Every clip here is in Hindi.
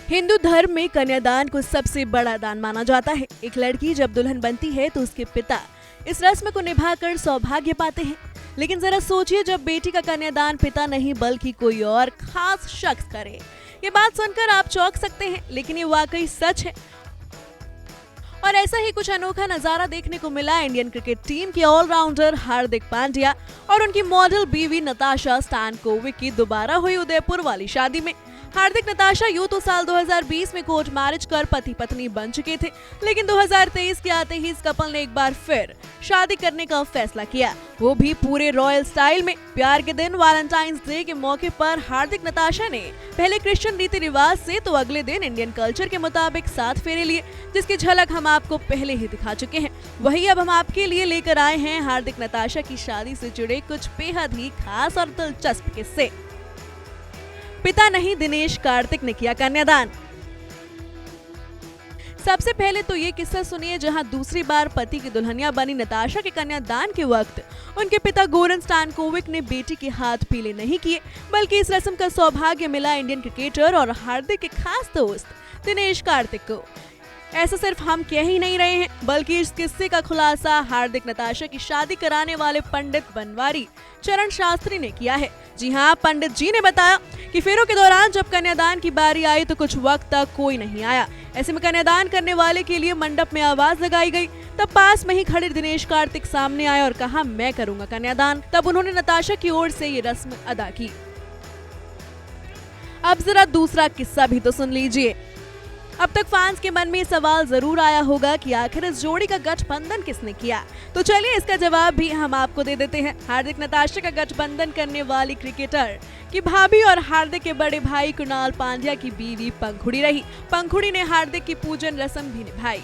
हिंदू धर्म में कन्यादान को सबसे बड़ा दान माना जाता है। एक लड़की जब दुल्हन बनती है तो उसके पिता इस रस्म को निभाकर सौभाग्य पाते हैं। लेकिन जरा सोचिए, जब बेटी का कन्यादान पिता नहीं बल्कि कोई और खास शख्स करे। ये बात सुनकर आप चौंक सकते हैं, लेकिन ये वाकई सच है। और ऐसा ही कुछ अनोखा नजारा देखने को मिला इंडियन क्रिकेट टीम के ऑलराउंडर हार्दिक पांड्या और उनकी मॉडल बीवी नताशा स्टैनकोविक की दोबारा हुई उदयपुर वाली शादी में। हार्दिक नताशा यूं तो साल 2020 में कोर्ट मैरिज कर पति पत्नी बन चुके थे, लेकिन 2023 के आते ही इस कपल ने एक बार फिर शादी करने का फैसला किया, वो भी पूरे रॉयल स्टाइल में। प्यार के दिन वैलेंटाइंस डे के मौके पर हार्दिक नताशा ने पहले क्रिश्चियन रीति रिवाज से तो अगले दिन इंडियन कल्चर के मुताबिक 7 फेरे लिए, जिसकी झलक हम आपको पहले ही दिखा चुके हैं। वही अब हम आपके लिए लेकर आए हैं हार्दिक नताशा की शादी से जुड़े कुछ बेहद ही खास और दिलचस्प किस्से। पिता नहीं, दिनेश कार्तिक ने किया कन्यादान। सबसे पहले तो ये किस्सा सुनिए, जहां दूसरी बार पति की दुल्हनिया बनी नताशा के कन्यादान के वक्त उनके पिता गोरन स्टैनकोविक ने बेटी के हाथ पीले नहीं किए, बल्कि इस रस्म का सौभाग्य मिला इंडियन क्रिकेटर और हार्दिक के खास दोस्त दिनेश कार्तिक को। ऐसा सिर्फ हम कह ही नहीं रहे हैं, बल्कि इस किस्से का खुलासा हार्दिक नताशा की शादी कराने वाले पंडित बनवारी चरण शास्त्री ने किया है। जी हाँ, पंडित जी ने बताया कि फेरों के दौरान जब कन्यादान की बारी आई तो कुछ वक्त तक कोई नहीं आया। ऐसे में कन्यादान करने वाले के लिए मंडप में आवाज लगाई गई। तब पास में ही खड़े दिनेश कार्तिक सामने आए और कहा, मैं करूंगा कन्यादान। तब उन्होंने नताशा की ओर से ये रस्म अदा की। अब जरा दूसरा किस्सा भी तो सुन लीजिए। अब तक फैंस के मन में सवाल जरूर आया होगा कि आखिर इस जोड़ी का गठबंधन किसने किया, तो चलिए इसका जवाब भी हम आपको दे देते हैं। हार्दिक नताशा का गठबंधन करने वाली क्रिकेटर की भाभी और हार्दिक के बड़े भाई कुणाल पांड्या की बीवी पंखुड़ी रही। पंखुड़ी ने हार्दिक की पूजन रस्म भी निभाई।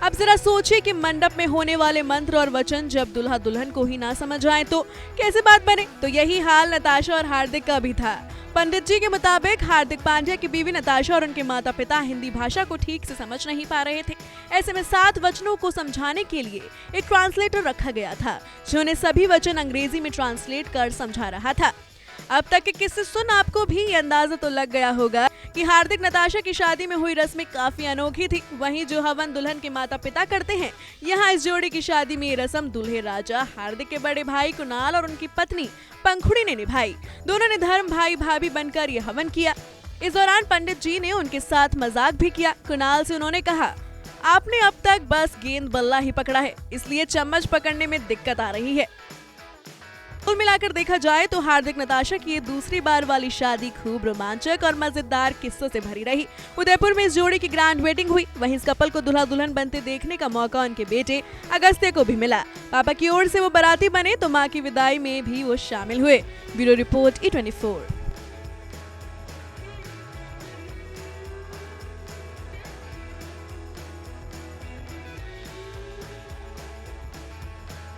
अब जरा सोचिए कि मंडप में होने वाले मंत्र और वचन जब दुल्हा दुल्हन को ही ना समझ आए तो कैसे बात बने। तो यही हाल नताशा और हार्दिक का भी था। पंडित जी के मुताबिक हार्दिक पांड्या की बीवी नताशा और उनके माता पिता हिंदी भाषा को ठीक से समझ नहीं पा रहे थे। ऐसे में 7 वचनों को समझाने के लिए एक ट्रांसलेटर रखा गया था, जो उन्हें सभी वचन अंग्रेजी में ट्रांसलेट कर समझा रहा था। अब तक के किस्से सुन आपको भी ये अंदाजा तो लग गया होगा कि हार्दिक नताशा की शादी में हुई रस्में काफी अनोखी थी। वहीं जो हवन दुल्हन के माता पिता करते हैं, यहाँ इस जोड़ी की शादी में ये रस्म दूल्हे राजा हार्दिक के बड़े भाई कुणाल और उनकी पत्नी पंखुड़ी ने निभाई। दोनों ने धर्म भाई भाभी बनकर ये हवन किया। इस दौरान पंडित जी ने उनके साथ मजाक भी किया। कुणाल से उन्होंने कहा, आपने अब तक बस गेंद बल्ला ही पकड़ा है, इसलिए चम्मच पकड़ने में दिक्कत आ रही है। कुल मिलाकर देखा जाए तो हार्दिक नताशा की ये दूसरी बार वाली शादी खूब रोमांचक और मजेदार किस्सों से भरी रही। उदयपुर में इस जोड़ी की ग्रैंड वेडिंग हुई। वहीं इस कपल को दुल्हा दुल्हन बनते देखने का मौका उनके बेटे अगस्त्य को भी मिला। पापा की ओर से वो बाराती बने तो मां की विदाई में भी वो शामिल हुए। Bureau report E24।